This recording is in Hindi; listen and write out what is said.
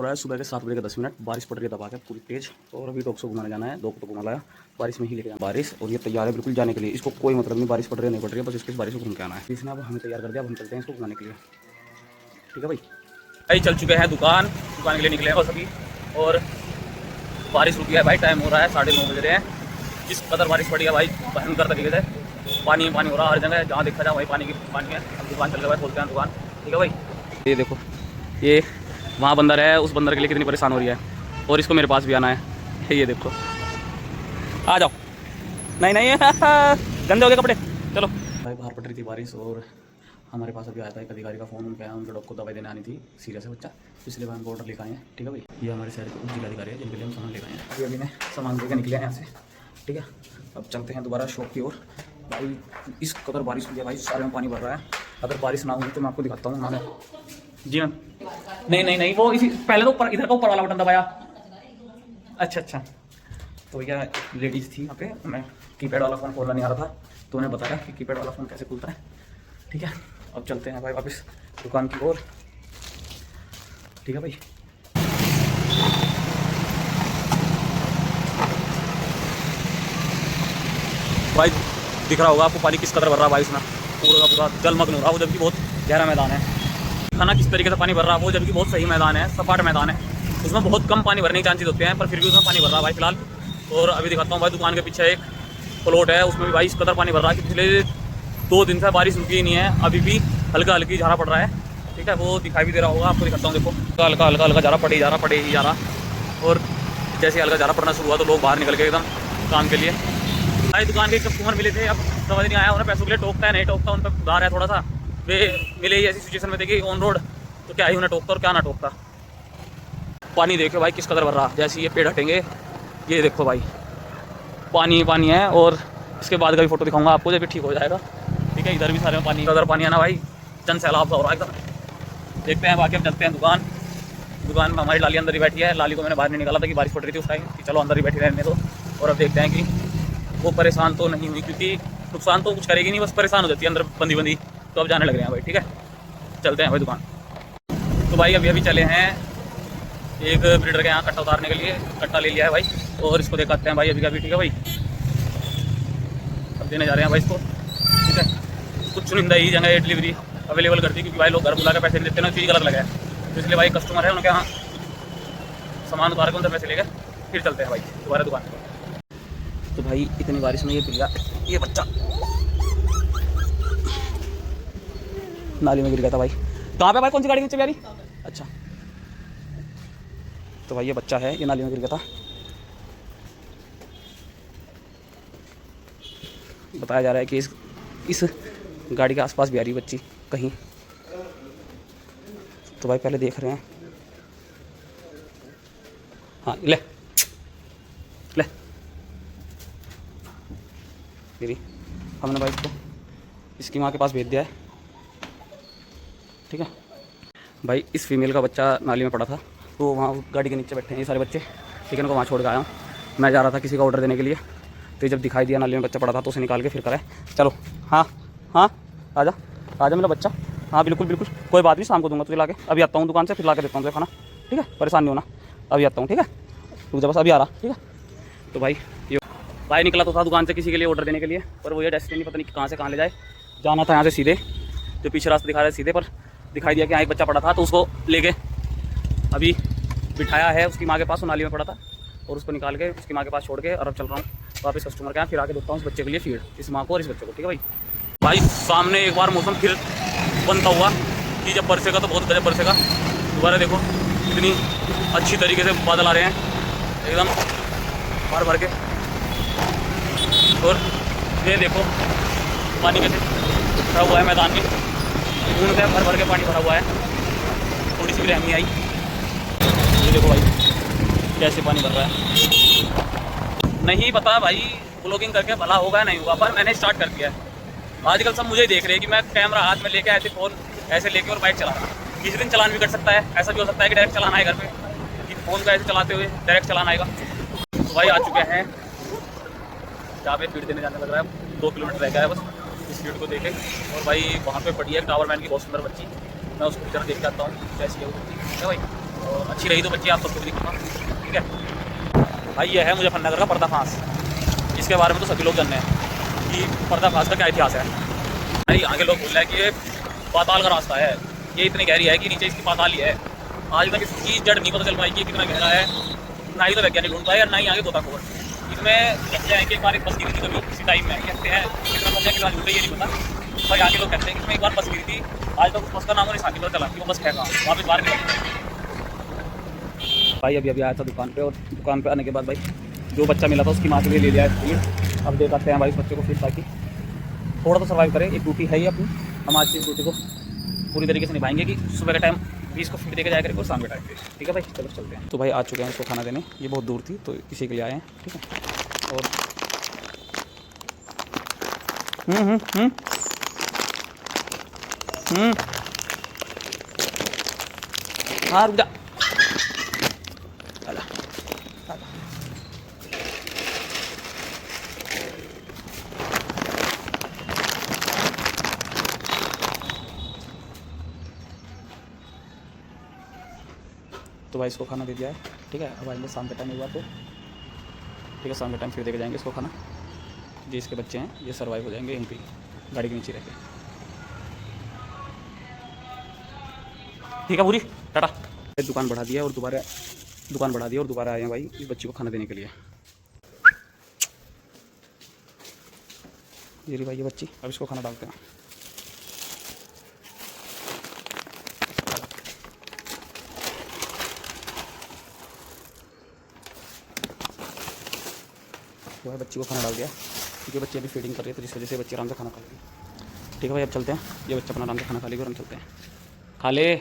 रहा है सुबह के 7 बजे का 10 मिनट। बारिश पड़ रही है दबा के पूरी तेज। और अभी डॉग को घुमाने जाना है। डॉग को घुमा लाया, बारिश में ही लेके जाना बारिश। और ये तैयार है बिल्कुल जाने के लिए। इसको कोई मतलब नहीं बारिश पड़ रही है नहीं पड़ रही है, बस इसके बारिश को घूम के आना है। इसने अब हमें तैयार कर दिया, अब हम चलते हैं इसको घुमाने के लिए। ठीक है भाई चल चुके हैं दुकान के लिए निकले हैं बस अभी। और बारिश रुकी है भाई, टाइम हो रहा है 9:30 बज रहे हैं। जिस कदर बारिश पड़ी है भाई भयंकर तरीके से, पानी पानी हो रहा है हर जगह, जहाँ देखा जाए वही पानी है। अब दुकान चल रहा है, खोलते हैं दुकान। ठीक है भाई, ये देखो ये वहाँ बंदर है, उस बंदर के लिए कितनी परेशान हो रही है। और इसको मेरे पास भी आना है। ये देखो, आ जाओ। नहीं गंदे हो गए कपड़े। चलो भाई, बाहर पड़ रही थी बारिश और हमारे पास अभी आया था एक अधिकारी का फ़ोन। उनके डॉग को दवाई देने आनी थी, सीरियस है बच्चा, इसलिए हम ऑर्डर लेकर आए हैं। ठीक है भाई, ये हमारे शहर के उप जिलाधिकारी है जिनके लिए हम सामान लेकर आए हैं। अभी मैं सामान लेकर निकले हैं यहाँ से। ठीक है, अब चलते हैं दोबारा शॉप की ओर। भाई इस कदर बारिश हुई है भाई, सारे में पानी भर रहा है। अगर बारिश ना हुई तो मैं आपको दिखाता हूँ। मैंने जी मैम नहीं वो इसी पहले तो ऊपर इधर का ऊपर वाला बटन दबाया। अच्छा, तो यह लेडीज़ थी यहाँ पे, मैं कीपैड वाला फ़ोन खोलना नहीं आ रहा था तो उन्हें बताया कि कीपैड वाला फ़ोन कैसे खुलता है। ठीक है, अब चलते हैं भाई वापस दुकान की ओर। ठीक है भाई, भाई दिख रहा होगा आपको पानी किस कदर भर रहा है भाई। इसमें पूरा का पूरा जलमग्न हो रहा है वो, जबकि बहुत गहरा मैदान है। खाना किस तरीके से पानी भर रहा है वो, जबकि बहुत सही मैदान है, सपाट मैदान है। उसमें बहुत कम पानी भरने के चांसेस होते हैं, पर फिर भी उसमें पानी भर रहा है भाई फिलहाल। और अभी दिखाता हूँ भाई, दुकान के पीछे एक प्लॉट है, उसमें भी भाई इस कदर पानी भर रहा है कि पिछले 2 दिन से बारिश रुकी ही नहीं है। अभी भी हल्की झारा पड़ रहा है। ठीक है, वो दिखाई भी दे रहा होगा आपको, दिखाता हूँ। देखो हल्का झारा पड़े ही जा रहा। और जैसे हल्का झारा पड़ना शुरू हुआ तो लोग बाहर निकल गए एकदम काम के लिए। भाई दुकान के कस्टमर मिले थे, अब समझ नहीं आया उन्हें पैसों के लिए टोकता है नहीं टोकता, उन पर उधार है थोड़ा सा। वे मिले ही ऐसी सिचुएशन में थे कि ऑन रोड, तो क्या ही उन्हें टोकता और क्या ना टोकता। पानी देखो भाई किस कदर भर रहा। जैसे ये पेड़ हटेंगे, ये देखो भाई पानी है। और इसके बाद का भी फोटो दिखाऊंगा आपको जब भी ठीक हो जाएगा। ठीक है, इधर भी सारे में पानी कदर पानी है ना भाई, जन सैलाब सा हो रहा है एकदम। देखते हैं बाकी, अब चलते हैं दुकान में। हमारी लाली अंदर ही बैठी है। लाली को मैंने बाहर नहीं निकाला था कि बारिश पड़ रही थी उस टाइम, कि चलो अंदर ही बैठी रहने दो। और अब देखते हैं कि वो परेशान तो नहीं हुई, क्योंकि नुकसान तो कुछ करेगी नहीं, बस परेशान हो जाती है अंदर बंदी। तो अब जाने लग रहे हैं भाई। ठीक है, चलते हैं भाई दुकान। तो भाई अभी चले हैं एक ब्रीडर के यहाँ कट्टा उतारने के लिए। कट्टा ले लिया है भाई और इसको दिखाते हैं भाई अभी का भी। ठीक है भाई, अब देने जा रहे हैं भाई इसको। ठीक है, कुछ चुनिंदा ही जगह डिलीवरी अवेलेबल करती है, क्योंकि भाई लोग घर बुला के पैसे नहीं देते ना, चीज़ गलत लगा है। तो इसलिए भाई कस्टमर है उनके यहाँ सामान उतार के उनसे पैसे लेकर फिर चलते हैं भाई दोबारा दुकान पर। तो भाई इतनी बारिश में ये बच्चा नाली में गिर गया था भाई। कहाँ पे भाई, कौन सी गाड़ी नीचे भी आ रही? अच्छा, तो भाई ये बच्चा है, ये नाली में गिर गया था। बताया जा रहा है कि इस गाड़ी के आसपास भी आ रही है बच्ची कहीं। तो भाई पहले देख रहे हैं। हाँ ले गिरी। हमने भाई इसको इसकी माँ के पास भेज दिया है। ठीक है भाई, इस फीमेल का बच्चा नाली में पड़ा था, तो वहाँ गाड़ी के नीचे बैठे हैं ये सारे बच्चे। ठीक है, उनको वहाँ छोड़ के आया हूँ। मैं जा रहा था किसी का ऑर्डर देने के लिए, तो जब दिखाई दिया नाली में बच्चा पड़ा था तो उसे निकाल के फिर कराए। चलो हाँ आजा मेरा बच्चा। हाँ बिल्कुल कोई बात नहीं, शाम को दूंगा तुझे ला के। अभी आता हूँ दुकान से, फिर ला के देता हूँ तुझे खाना। ठीक है, परेशान नहीं होना, अभी आता हूँ। ठीक है, रुक जा बस, अभी आ रहा। ठीक है, तो भाई ये भाई निकला तो था दुकान से किसी के लिए ऑर्डर देने के लिए, पर वो ये डेस्टिनी पता नहीं कहाँ से कहाँ ले जाए। जाना था यहाँ से सीधे, जो पीछे रास्ते दिखा रहा है सीधे, पर दिखाई दिया कि यहाँ एक बच्चा पड़ा था, तो उसको लेके अभी बिठाया है उसकी माँ के पास। वो नाली में पड़ा था और उसको निकाल के उसकी माँ के पास छोड़ के और अब चल रहा हूँ वापस कस्टमर के यहाँ। फिर आके देखता हूँ उस बच्चे के लिए फीड, इस माँ को और इस बच्चे को। ठीक है भाई सामने एक बार मौसम फिर बनता हुआ कि जब बरसेगा तो बहुत गजब बरसेगा। दोबारा देखो इतनी अच्छी तरीके से बादल आ रहे हैं एकदम भर के। और ये देखो पानी कैसे भरा हुआ है मैदान में, पूर्ण से भर के पानी भरा हुआ है। थोड़ी सी भी रहमी आई। ये देखो भाई कैसे पानी भर रहा है। नहीं पता भाई ब्लॉगिंग करके भला होगा नहीं होगा, पर मैंने स्टार्ट कर दिया है। आजकल सब मुझे देख रहे हैं कि मैं कैमरा हाथ में लेके ऐसे फ़ोन ऐसे लेके और बाइक चला रहा हूँ। किसी दिन चलान भी कर सकता है, ऐसा भी हो सकता है कि डायरेक्ट चलाना है घर पे, कि फ़ोन को ऐसे चलाते हुए डायरेक्ट चलाना आएगा। तो भाई आ चुके हैं जहाँ पे फीड देने जाने लग रहा है। 2 किलोमीटर रह गया है बस इस फीड को देखे। और भाई वहाँ पे पड़ी है टावर मैन की बहुत सुंदर बच्ची, मैं उसको जरा देख के आता हूँ कैसी है वो बच्ची। है भाई और अच्छी रही तो बच्ची आप सबको भी दिखाऊंगा, ठीक है भाई। ये है मुजफ्फरनगर का पर्दाफाश। इसके बारे में तो सभी लोग जानते हैं कि पर्दाफाश का क्या इतिहास है भाई। आगे लोग बोल रहे हैं कि ये पाताल का रास्ता है, ये इतनी गहरी है कि नीचे इसकी पाताल ही है। आज तक इसकी जड़ नहीं पता चल पाई कि कितना गहरा है, ना ही तो वैज्ञानिक ढूंढ पाए और ना ही आगे गोताखोर। इसमें कहते हैं कि एक बार एक बस गिरी थी कभी किसी टाइम में, कहते हैं कितना सच है कितना झूठ है ये नहीं पता, पर आगे लोग कहते हैं कि इसमें एक बार बस गिरी थी। आज तक उस बस का नाम और निशान नहीं पता चला कि वो बस है कहाँ, वापस बाहर निकल भाई। अभी आया था दुकान पे, और दुकान पे आने के बाद भाई जो बच्चा मिला था उसकी माँ के लिए ले लिया है फीड। अब दे करते हैं भाई इस बच्चे को फीड, ताकि थोड़ा तो सर्वाइव करे। एक ड्यूटी है ही अपनी, हम आज की ड्यूटी को पूरी तरीके से निभाएंगे कि सुबह के टाइम 20 को फीड देकर जाया करेंगे और शाम के टाइम पे, ठीक है भाई। चलो चलते हैं। तो भाई आ चुके हैं इसको खाना देने, ये बहुत दूर थी तो इसी के लिए आए हैं, ठीक है। और हाँ रुक जा। तो भाई इसको खाना दे दिया है, ठीक है। अब आएंगे शाम के टाइम एक बार तो, ठीक है। शाम के टाइम फिर देके जाएंगे इसको खाना। ये इसके बच्चे हैं, ये सर्वाइव हो जाएंगे यहीं पे गाड़ी के नीचे रह के, ठीक है पूरी टाटा। दुकान बढ़ा दिया और दोबारा आए हैं भाई इस बच्ची को खाना देने के लिए। ये रही भाई ये बच्ची, अब इसको खाना डालते हैं। तो भाई बच्ची को खाना डाल दिया, क्योंकि बच्ची अभी फीडिंग कर रही है तो जिस वजह से बच्ची आराम से खाना खा लेगी, ठीक है भाई। अब चलते हैं, ये बच्चा अपना आराम से खाना खा लेगी और हम चलते हैं। खा ले।